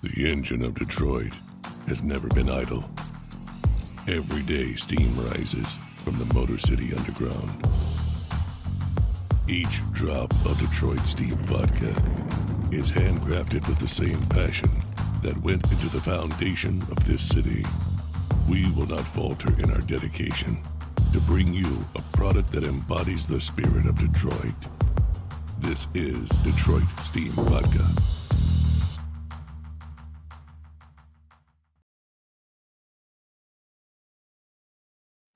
The engine of Detroit has never been idle. Every day steam rises from the Motor City Underground. Each drop of Detroit Steam Vodka is handcrafted with the same passion that went into the foundation of this city. We will not falter in our dedication to bring you a product that embodies the spirit of Detroit. This is Detroit Steam Vodka.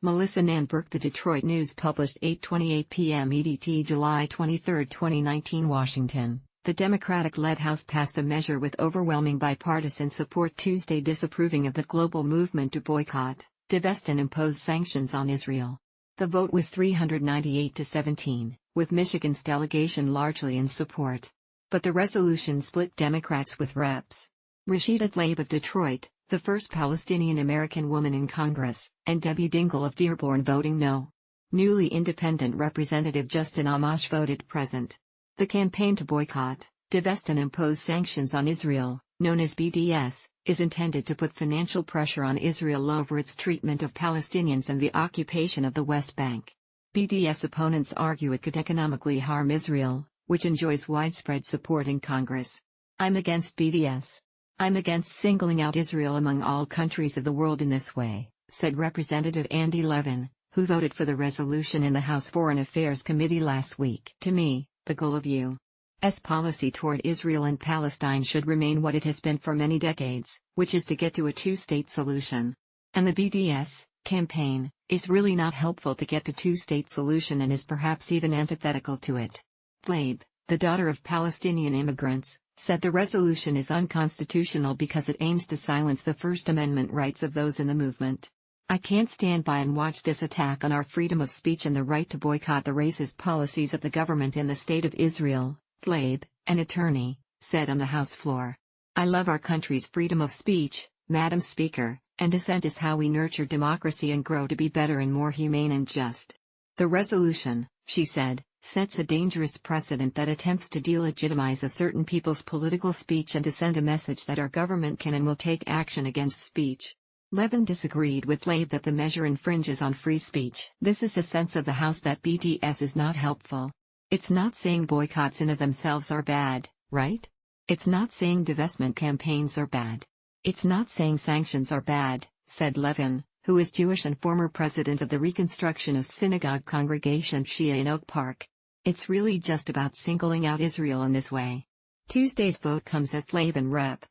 Melissa Nanberg. The Detroit News published 8:28 p.m. EDT, July 23, 2019, Washington. The Democratic-led House passed a measure with overwhelming bipartisan support Tuesday disapproving of the global movement to boycott, divest and impose sanctions on Israel. The vote was 398 to 17, with Michigan's delegation largely in support. But the resolution split Democrats with Reps. Rashida Tlaib of Detroit, the first Palestinian-American woman in Congress, and Debbie Dingell of Dearborn voting no. Newly independent Representative Justin Amash voted present. The campaign to boycott, divest and impose sanctions on Israel, known as BDS, is intended to put financial pressure on Israel over its treatment of Palestinians and the occupation of the West Bank. BDS opponents argue it could economically harm Israel, which enjoys widespread support in Congress. "I'm against BDS. I'm against singling out Israel among all countries of the world in this way," said Representative Andy Levin, who voted for the resolution in the House Foreign Affairs Committee last week. "To me, the goal of U.S. policy toward Israel and Palestine should remain what it has been for many decades, which is to get to a two-state solution. And the BDS campaign is really not helpful to get to two-state solution and is perhaps even antithetical to it." Tlaib, the daughter of Palestinian immigrants, said the resolution is unconstitutional because it aims to silence the First Amendment rights of those in the movement. "I can't stand by and watch this attack on our freedom of speech and the right to boycott the racist policies of the government in the State of Israel," Tlaib, an attorney, said on the House floor. "I love our country's freedom of speech, Madam Speaker, and dissent is how we nurture democracy and grow to be better and more humane and just." The resolution, she said, sets a dangerous precedent that attempts to delegitimize a certain people's political speech and to send a message that our government can and will take action against speech. Levin disagreed with Tlaib that the measure infringes on free speech. "This is a sense of the House that BDS is not helpful. It's not saying boycotts in of themselves are bad, right? It's not saying divestment campaigns are bad. It's not saying sanctions are bad," said Levin, who is Jewish and former president of the Reconstructionist Synagogue congregation Shia in Oak Park. "It's really just about singling out Israel in this way." Tuesday's vote comes as Tlaib and Rep.